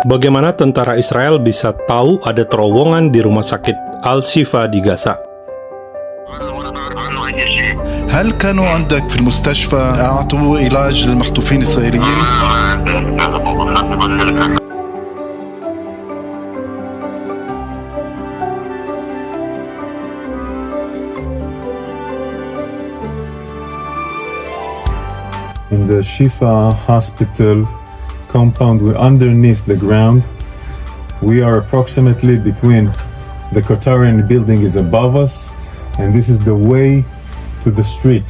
Bagaimana tentara Israel bisa tahu ada terowongan di rumah sakit Al-Shifa di Gaza? هل كانوا عندك في المستشفى أعطوا علاج للمخطوفين الإسرائيليين؟ In the Shifa hospital compound, we're underneath the ground. We are approximately between the Qatarian building is above us, and this is the way to the street,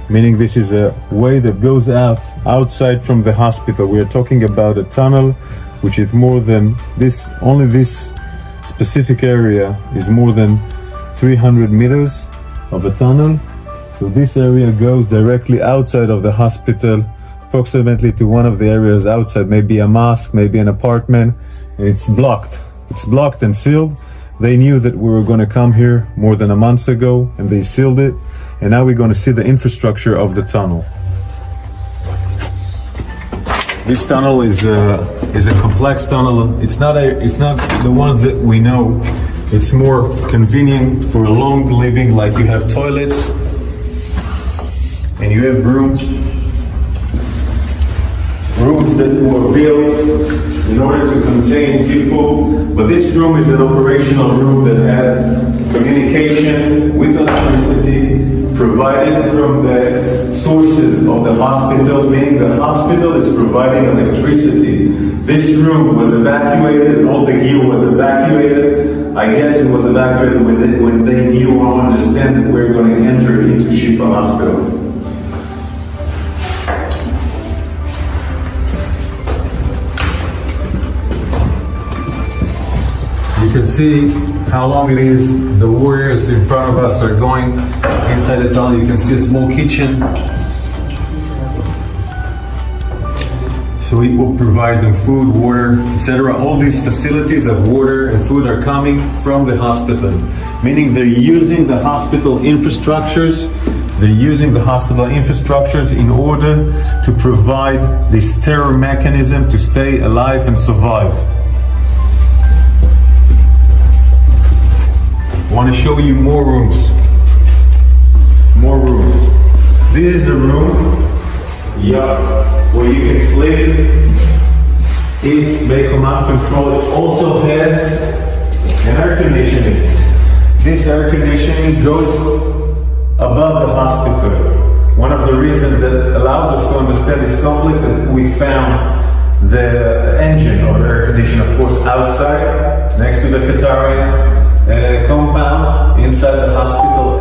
meaning this is a way that goes outside from the hospital. We are talking about a tunnel which is more than this, only this specific area is more than 300 meters of a tunnel. So this area goes directly outside of the hospital, approximately to one of the areas outside, maybe a mosque, maybe an apartment, and it's blocked. It's blocked and sealed. They knew that we were going to come here more than a month ago, and they sealed it. And now we're going to see the infrastructure of the tunnel. This tunnel is a complex tunnel. It's not the ones that we know. It's more convenient for long living, like you have toilets and you have rooms that were built in order to contain people, but this room is an operational room that had communication with electricity provided from the sources of the hospital, meaning the hospital is providing electricity. This room was evacuated, all the gear was evacuated. I guess it was evacuated when they knew or understand that we're going to enter into Shifa hospital. You can see how long it is. The warriors in front of us are going inside the tunnel. You can see a small kitchen. So it will provide them food, water, etc. All these facilities of water and food are coming from the hospital, meaning they're using the hospital infrastructures. They're using the hospital infrastructures in order to provide this terror mechanism to stay alive and survive. I want to show you more rooms. More rooms. This is a room, where you can sleep, eat, make command control. It also has an air conditioning. This air conditioning goes above the hospital. One of the reasons that allows us to understand this complex is that we found the engine of the air conditioner, of course, outside, next to the Qatari compound inside the hospital.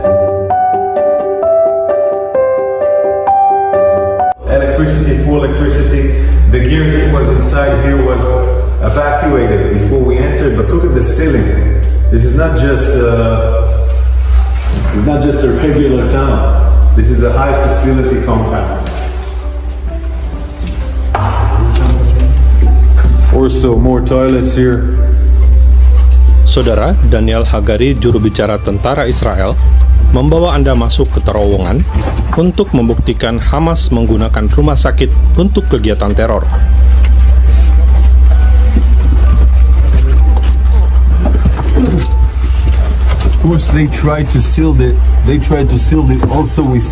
Full electricity. The gear that was inside here was evacuated before we entered. But look at the ceiling. This is not just a regular tunnel. This is a high facility compound. Also more toilets here. Saudara, Daniel Hagari, juru bicara tentara Israel, membawa Anda masuk ke terowongan untuk membuktikan Hamas menggunakan rumah sakit untuk kegiatan teror. Of course, they tried to seal it. They tried to seal it also with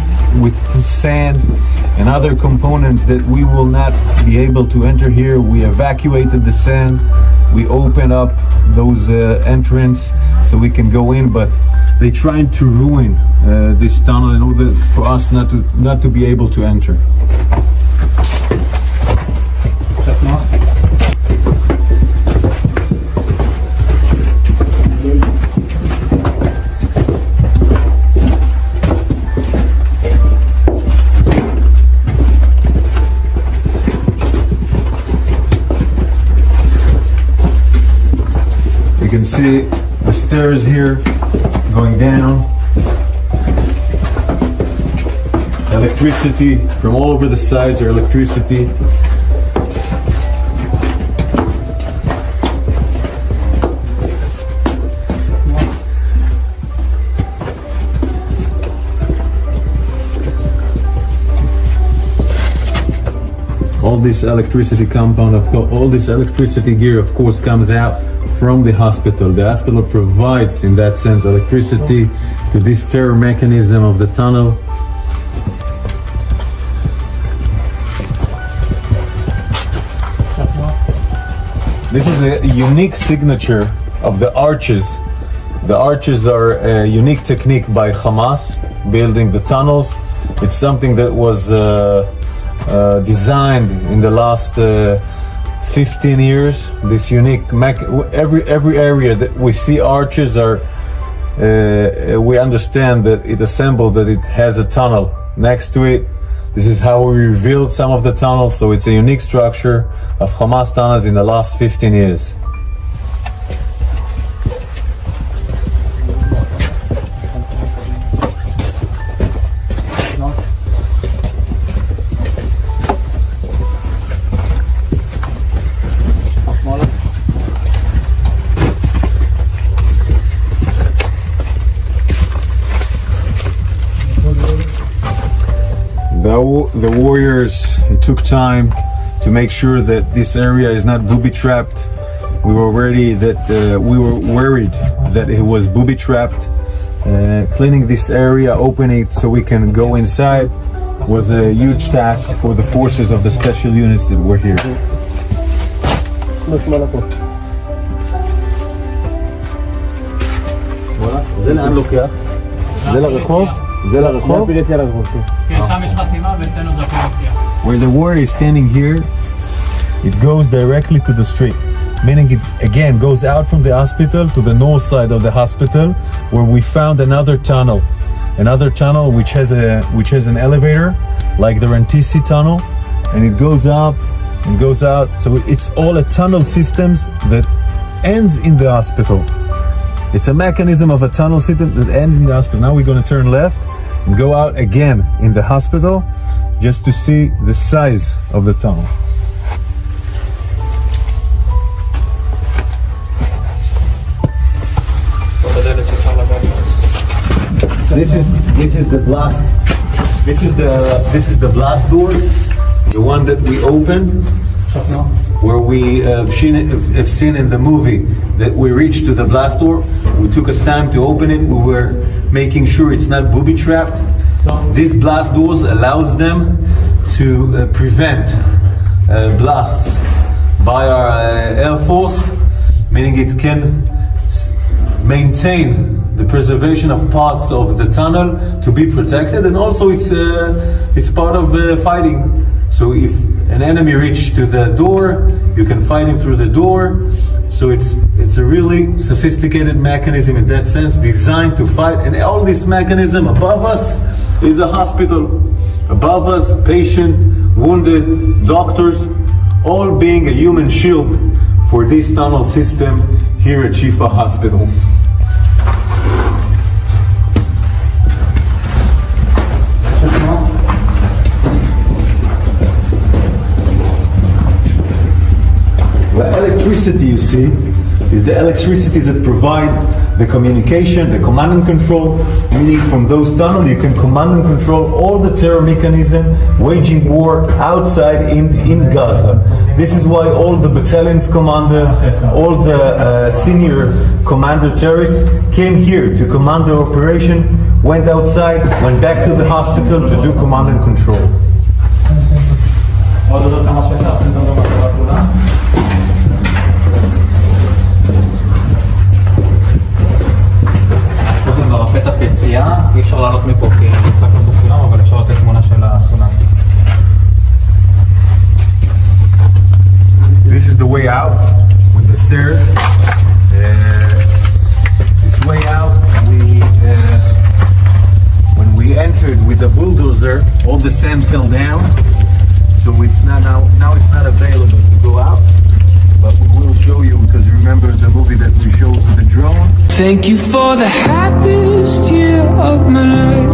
sand and other components that we will not be able to enter here. We evacuated the sand. We open up those entrance so we can go in, but they trying to ruin this tunnel in order for us not to be able to enter. You can see the stairs here going down. Electricity from all over the sides, or electricity. this electricity compound, of course, all this electricity gear, of course, comes out from the hospital. The hospital provides, in that sense, electricity to this terror mechanism of the tunnel. This is a unique signature of the arches. The arches are a unique technique by Hamas, building the tunnels. It's something that was designed in the last 15 years. This unique every area that we see arches are we understand that it assembled, that it has a tunnel next to it. This is how we revealed some of the tunnels, so it's a unique structure of Hamas tunnels in the last 15 years. The warriors, it took time to make sure that this area is not booby-trapped. We were worried that it was booby-trapped. Cleaning this area, opening it so we can go inside, was a huge task for the forces of the special units that were here. זה לאן לוקח? זה לרחוב? זה לרחוב? Where the warrior is standing here, it goes directly to the street. Meaning it again goes out from the hospital to the north side of the hospital, where we found another tunnel which has an elevator like the Rantisi tunnel, and it goes up and goes out. So it's all a tunnel systems that ends in the hospital. It's a mechanism of a tunnel system that ends in the hospital. Now we're going to turn left and go out again in the hospital just to see the size of the tunnel. This is the blast. This is the blast door, the one that we opened, where we have seen in the movie that we reached to the blast door. We took us time to open it. We were making sure it's not booby trapped. These blast doors allows them to prevent blasts by our Air Force, meaning it can maintain the preservation of parts of the tunnel to be protected, and also it's part of fighting. So if an enemy reaches to the door, you can fight him through the door. So it's a really sophisticated mechanism in that sense, designed to fight. And all this mechanism above us is a hospital. Above us, patient, wounded, doctors, all being a human shield for this tunnel system here at Shifa Hospital. The electricity you see is the electricity that provide the communication, the command and control, meaning from those tunnels you can command and control all the terror mechanism waging war outside in Gaza. This is why all the battalion's commander, all the senior commander terrorists came here to command the operation, went outside, went back to the hospital to do command and control. בית הפציעה, אי אפשר לעלות מפה כי נסקנו את הסולם, אבל אפשר לתת תמונה של הסולם. This is the way out with the stairs. This way out, when we entered with the bulldozer, all the sand fell down. So it's not now it's not available to go out. But we will show you, because remember the movie that we showed with the drone. Thank you for the happiest year of my life.